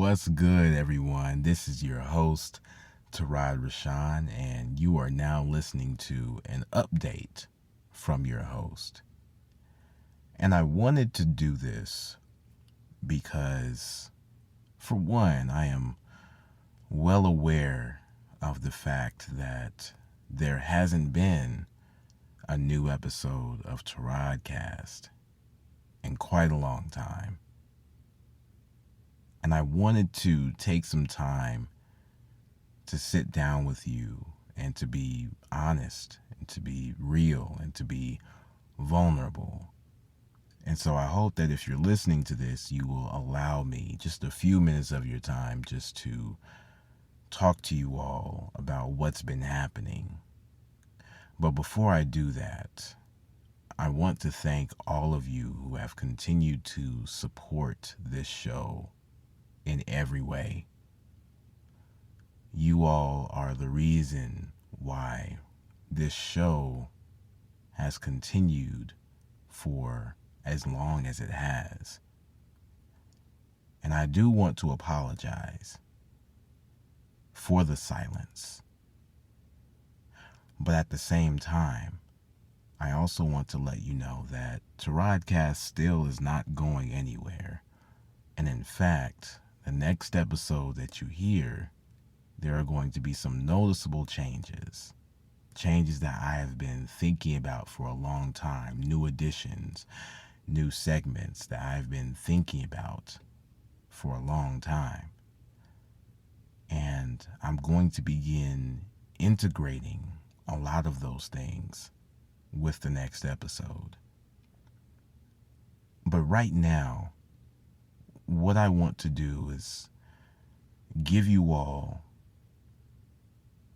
What's good, everyone? This is your host, Rashawn, and you are now listening to an update from your host. And I wanted to do this because, for one, I am well aware of the fact that there hasn't been a new episode of TARODCAST in quite a long time. And I wanted to take some time to sit down with you and to be honest and to be real and to be vulnerable. And so I hope that if you're listening to this, you will allow me just a few minutes of your time just to talk to you all about what's been happening. But before I do that, I want to thank all of you who have continued to support this show in every way. You all are the reason why this show has continued for as long as it has. And I do want to apologize for the silence. But at the same time, I also want to let you know that TARODCAST still is not going anywhere. And in fact, the next episode that you hear, there are going to be some noticeable changes that I have been thinking about for a long time, new additions, new segments that I've been thinking about for a long time. And I'm going to begin integrating a lot of those things with the next episode. But right now, what I want to do is give you all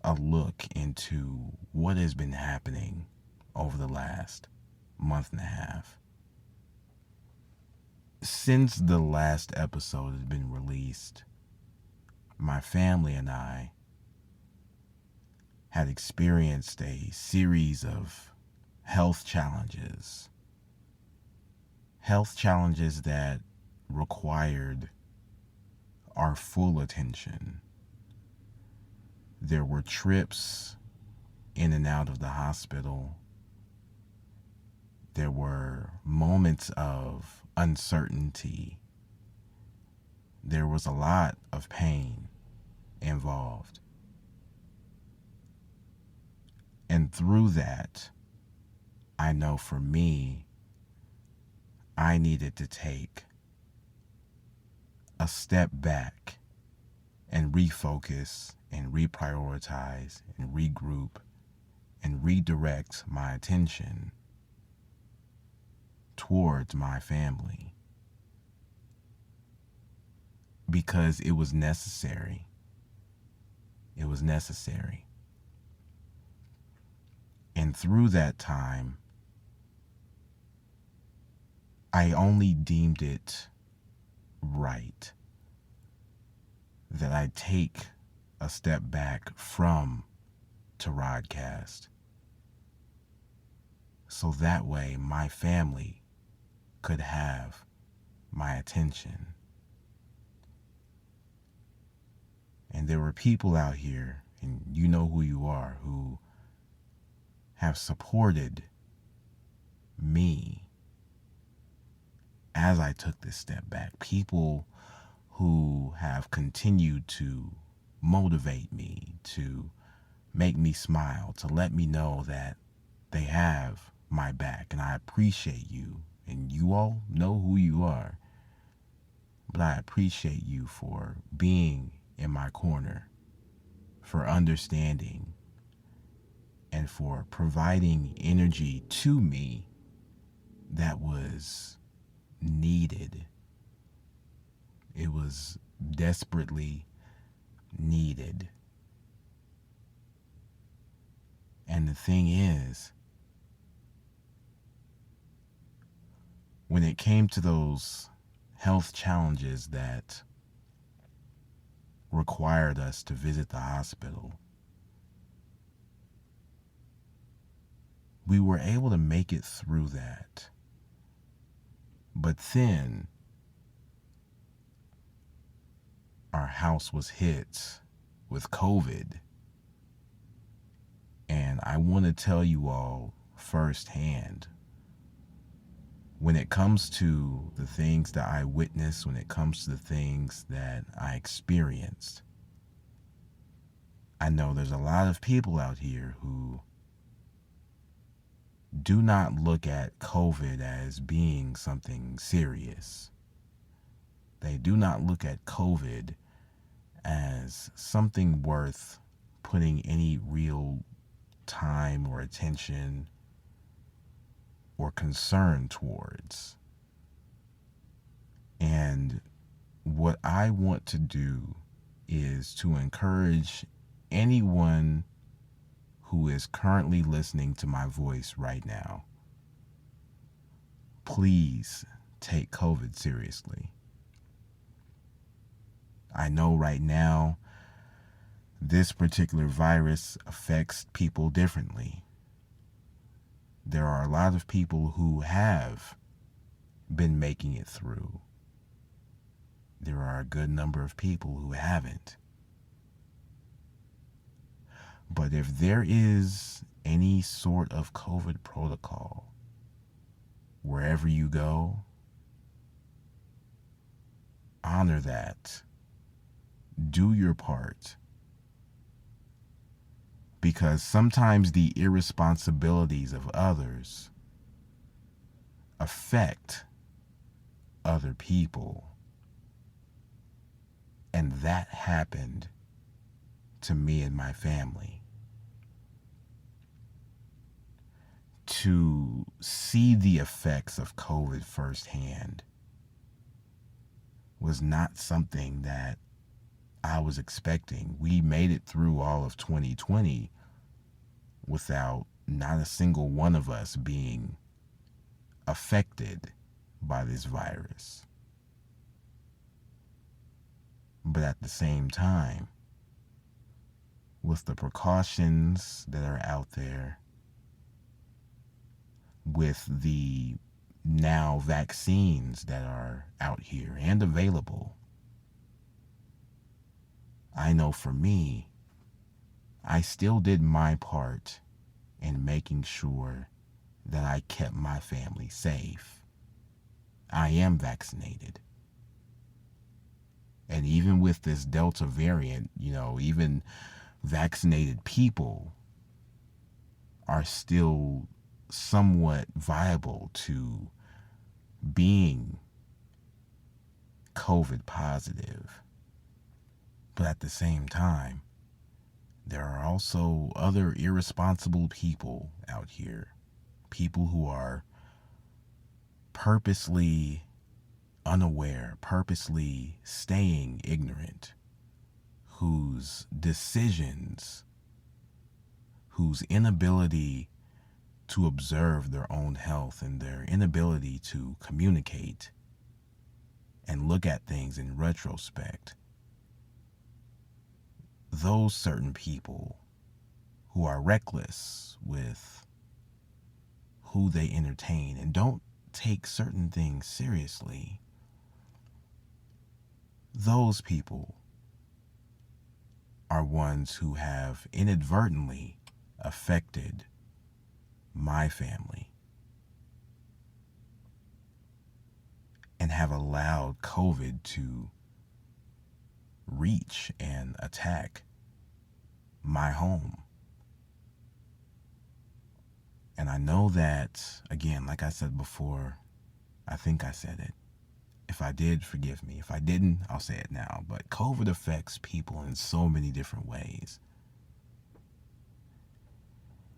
a look into what has been happening over the last month and a half. Since the last episode has been released, my family and I had experienced a series of health challenges that required our full attention. There were trips in and out of the hospital. There were moments of uncertainty. There was a lot of pain involved. And through that, I know for me, I needed to take a step back and refocus and reprioritize and regroup and redirect my attention towards my family, because it was necessary. It was necessary. And through that time, I only deemed it right that I take a step back from TARODCAST, so that way my family could have my attention. And there were people out here, and you know who you are, who have supported me as I took this step back. People who have continued to motivate me, to make me smile, to let me know that they have my back, and I appreciate you. And you all know who you are, but I appreciate you for being in my corner, for understanding, and for providing energy to me that was needed. It was desperately needed. And the thing is, when it came to those health challenges that required us to visit the hospital, we were able to make it through that. But then our house was hit with COVID. And I want to tell you all firsthand, when it comes to the things that I witnessed, when it comes to the things that I experienced, I know there's a lot of people out here who do not look at COVID as being something serious. They do not look at COVID as something worth putting any real time or attention or concern towards. And what I want to do is to encourage anyone who is currently listening to my voice right now. Please take COVID seriously. I know right now this particular virus affects people differently. There are a lot of people who have been making it through. There are a good number of people who haven't. But if there is any sort of COVID protocol, wherever you go, honor that. Do your part. Because sometimes the irresponsibilities of others affect other people. And that happened to me and my family. To see the effects of COVID firsthand was not something that I was expecting. We made it through all of 2020 without not a single one of us being affected by this virus. But at the same time, with the precautions that are out there, with the now vaccines that are out here and available, I know for me, I still did my part in making sure that I kept my family safe. I am vaccinated. And even with this Delta variant, even vaccinated people are still somewhat viable to being COVID positive. But at the same time, there are also other irresponsible people out here. People who are purposely unaware, purposely staying ignorant, whose decisions, whose inability to observe their own health and their inability to communicate and look at things in retrospect, those certain people who are reckless with who they entertain and don't take certain things seriously, those people are ones who have inadvertently affected my family and have allowed COVID to reach and attack my home. And I know that, again, like I said before, I think I said it. If I did, forgive me. If I didn't, I'll say it now. But COVID affects people in so many different ways.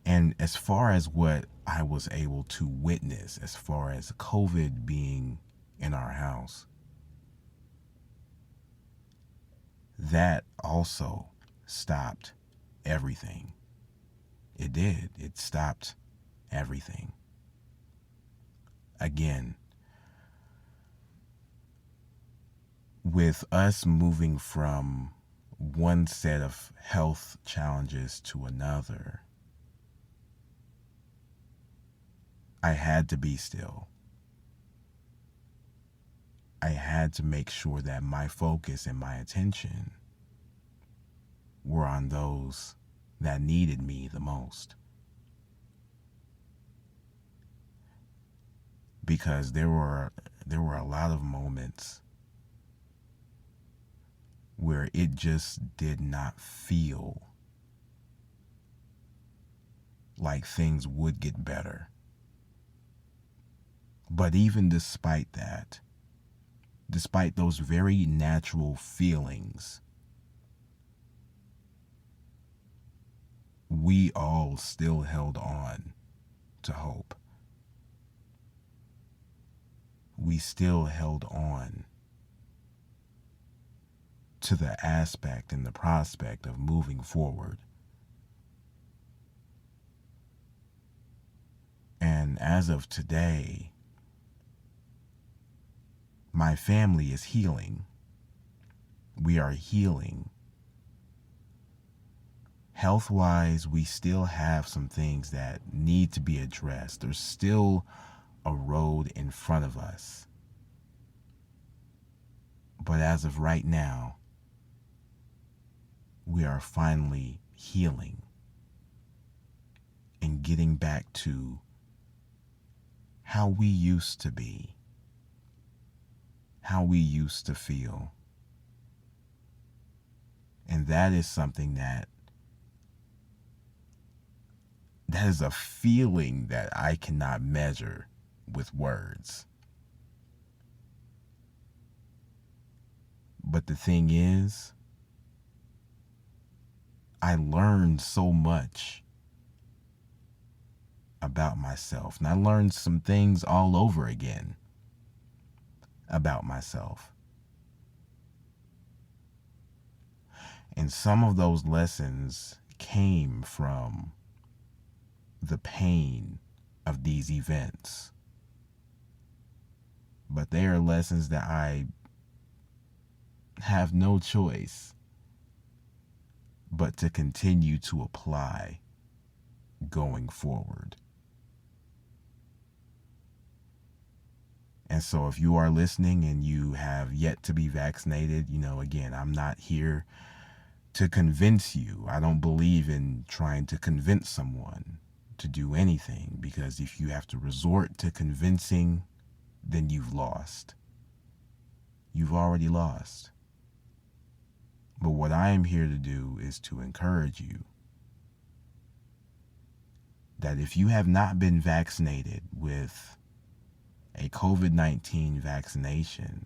And as far as what I was able to witness, as far as COVID being in our house, that also stopped everything. It did. It stopped everything. Again, with us moving from one set of health challenges to another, I had to be still. I had to make sure that my focus and my attention were on those that needed me the most. Because there were a lot of moments where it just did not feel like things would get better. But even despite that, despite those very natural feelings, we all still held on to hope. We still held on to the aspect and the prospect of moving forward. And as of today, my family is healing. We are healing. Health-wise, we still have some things that need to be addressed. There's still a road in front of us. But as of right now, we are finally healing and getting back to how we used to be, how we used to feel. And that is something that is a feeling that I cannot measure with words. But the thing is, I learned so much about myself, and I learned some things all over again about myself. And some of those lessons came from the pain of these events. But they are lessons that I have no choice but to continue to apply going forward. And so if you are listening and you have yet to be vaccinated, again, I'm not here to convince you. I don't believe in trying to convince someone to do anything, because if you have to resort to convincing, then you've lost. You've already lost. But what I am here to do is to encourage you that if you have not been vaccinated with a COVID-19 vaccination,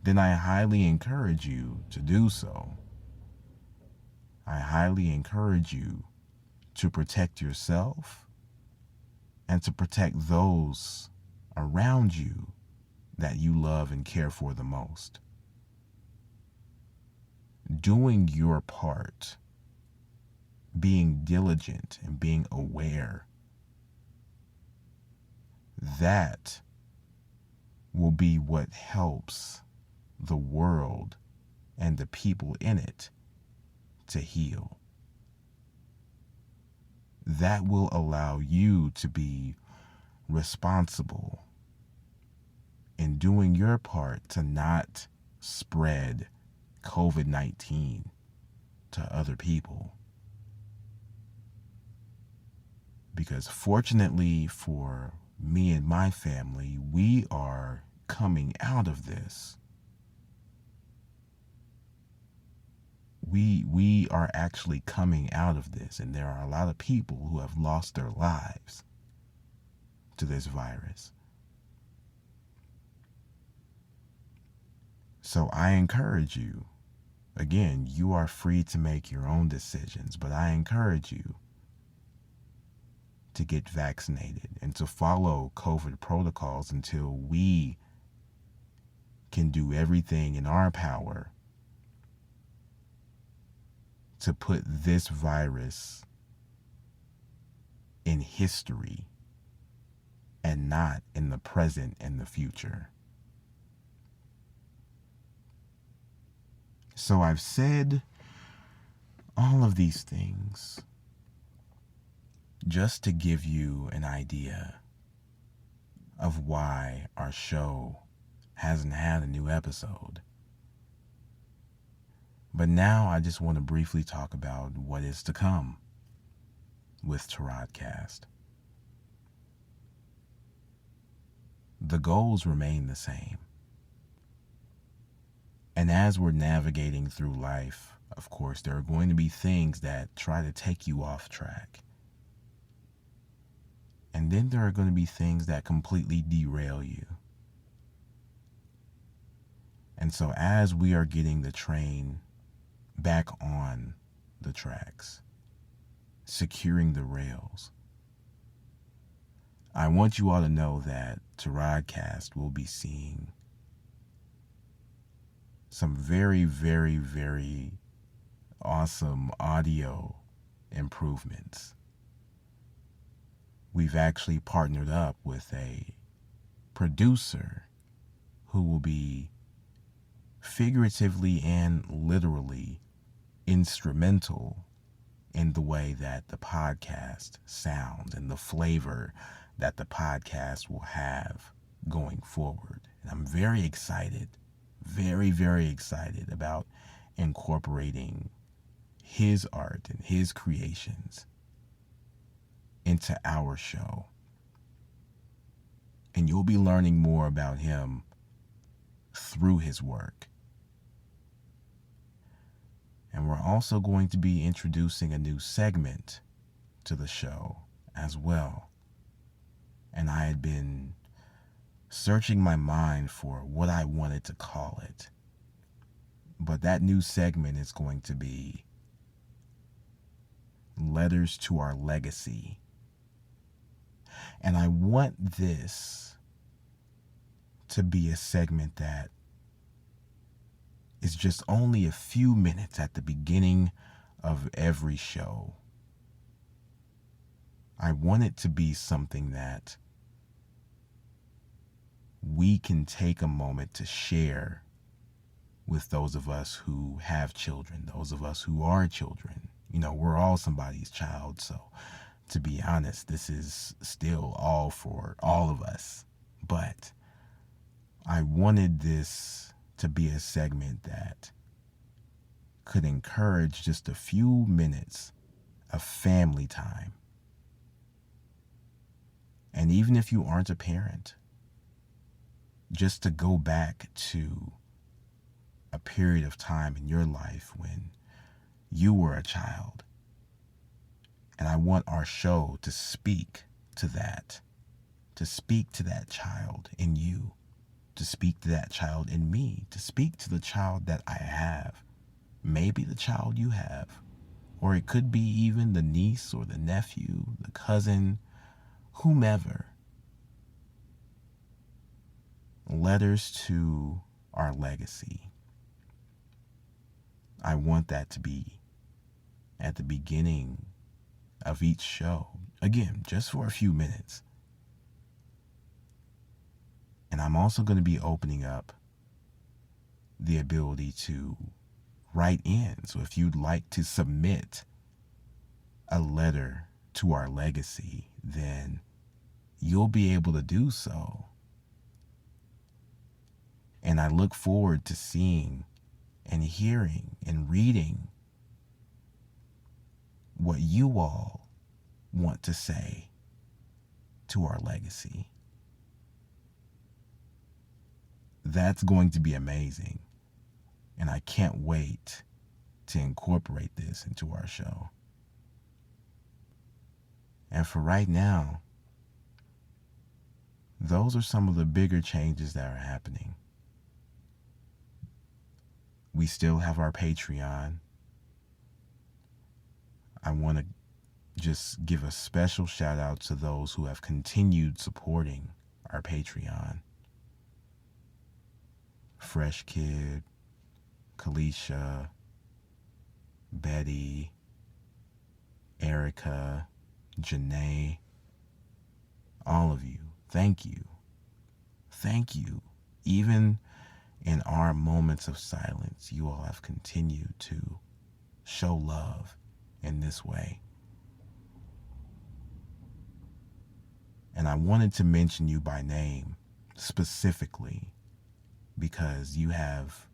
then I highly encourage you to do so. I highly encourage you to protect yourself and to protect those around you that you love and care for the most. Doing your part, being diligent and being aware, that will be what helps the world and the people in it to heal. That will allow you to be responsible in doing your part to not spread COVID-19 to other people. Because fortunately for me and my family, we are coming out of this. We are actually coming out of this, and there are a lot of people who have lost their lives to this virus. So I encourage you, again, you are free to make your own decisions, but I encourage you to get vaccinated and to follow COVID protocols until we can do everything in our power to put this virus in history and not in the present and the future. So I've said all of these things just to give you an idea of why our show hasn't had a new episode. But now I just want to briefly talk about what is to come with TARODCAST. The goals remain the same. And as we're navigating through life, of course, there are going to be things that try to take you off track. And then there are going to be things that completely derail you. And so as we are getting the train back on the tracks, securing the rails, I want you all to know that TARODCAST will be seeing some very, very, very awesome audio improvements. We've actually partnered up with a producer who will be figuratively and literally instrumental in the way that the podcast sounds and the flavor that the podcast will have going forward. And I'm very excited, very, very excited about incorporating his art and his creations into our show. And you'll be learning more about him through his work. And we're also going to be introducing a new segment to the show as well. And I had been searching my mind for what I wanted to call it. But that new segment is going to be Letters to Our Legacy. And I want this to be a segment that is just only a few minutes at the beginning of every show. I want it to be something that we can take a moment to share with those of us who have children, those of us who are children. You know, we're all somebody's child, so to be honest, this is still all for all of us. But I wanted this to be a segment that could encourage just a few minutes of family time. And even if you aren't a parent, just to go back to a period of time in your life when you were a child. And I want our show to speak to that child in you, to speak to that child in me, to speak to the child that I have, maybe the child you have, or it could be even the niece or the nephew, the cousin, whomever. Letters to Our Legacy. I want that to be at the beginning of each show. Again, just for a few minutes. And I'm also going to be opening up the ability to write in. So if you'd like to submit a letter to our legacy, then you'll be able to do so. And I look forward to seeing and hearing and reading what you all want to say to our legacy. That's going to be amazing. And I can't wait to incorporate this into our show. And for right now, those are some of the bigger changes that are happening. We still have our Patreon. I want to just give a special shout out to those who have continued supporting our Patreon. Fresh Kid, Kalisha, Betty, Erica, Janae, all of you, thank you. Thank you. Even in our moments of silence, you all have continued to show love in this way. And I wanted to mention you by name specifically because you have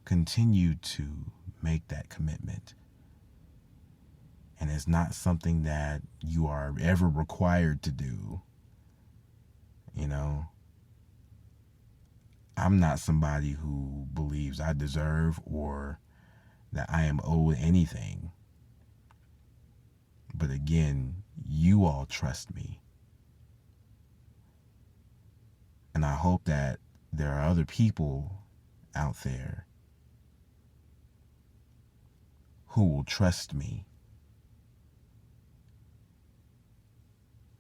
continued to make that commitment. And it's not something that you are ever required to do. You know, I'm not somebody who believes I deserve or that I am owed anything. But again, you all trust me. And I hope that there are other people out there who will trust me,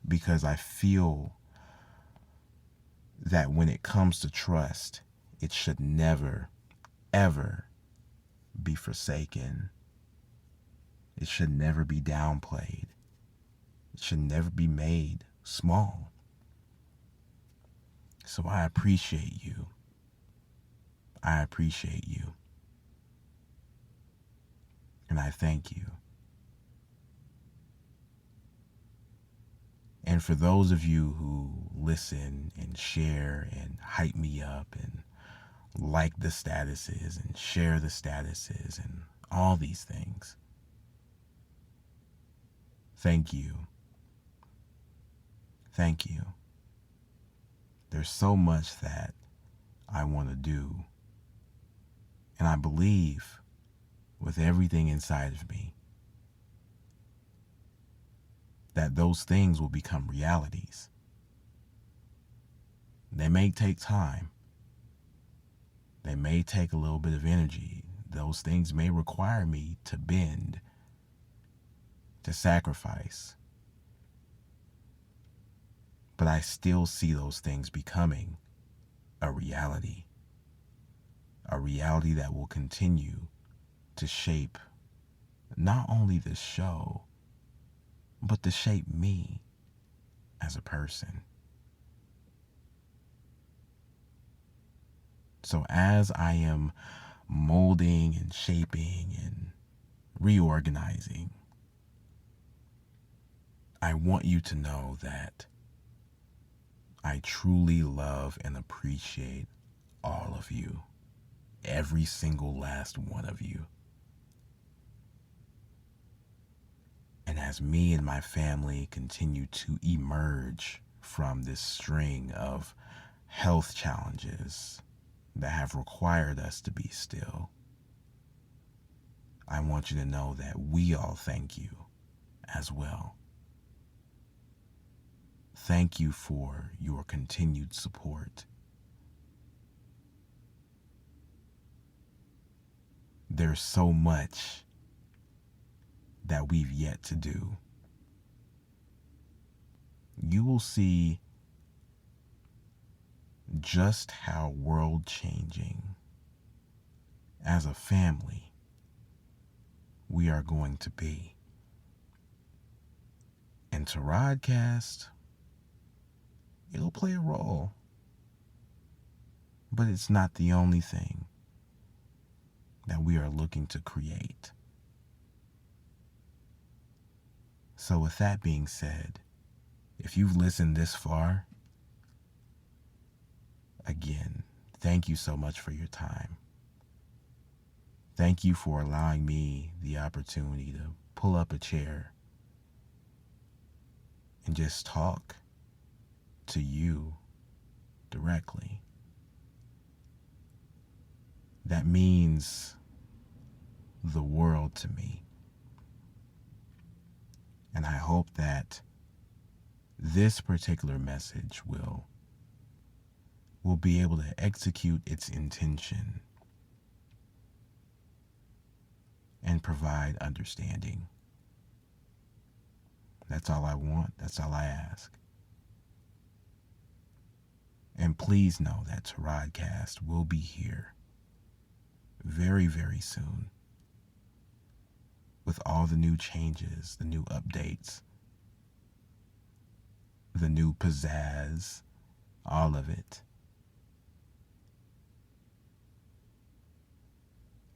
because I feel that when it comes to trust, it should never, ever be forsaken. It should never be downplayed. It should never be made small. So I appreciate you. I appreciate you. And I thank you. And for those of you who listen and share and hype me up and like the statuses and share the statuses and all these things, thank you. Thank you. There's so much that I want to do. And I believe with everything inside of me that those things will become realities. They may take time. They may take a little bit of energy. Those things may require me to bend, to sacrifice. But I still see those things becoming a reality. A reality that will continue to shape not only the show, but to shape me as a person. So as I am molding and shaping and reorganizing, I want you to know that I truly love and appreciate all of you. Every single last one of you. And as me and my family continue to emerge from this string of health challenges that have required us to be still, I want you to know that we all thank you as well. Thank you for your continued support. There's so much that we've yet to do. You will see just how world-changing as a family we are going to be. And TARODCAST, it'll play a role, but it's not the only thing that we are looking to create. So with that being said, if you've listened this far, again, thank you so much for your time. Thank you for allowing me the opportunity to pull up a chair and just talk to you directly. That means the world to me. And I hope that this particular message will be able to execute its intention and provide understanding. That's all I want. That's all I ask. And please know that TARODCAST will be here very, very soon with all the new changes, the new updates, the new pizzazz, all of it.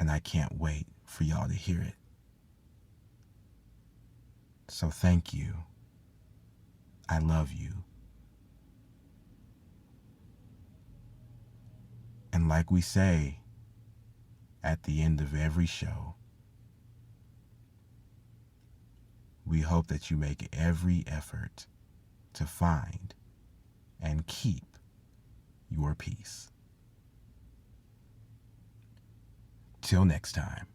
And I can't wait for y'all to hear it. So thank you. I love you. And like we say at the end of every show, we hope that you make every effort to find and keep your peace. Till next time.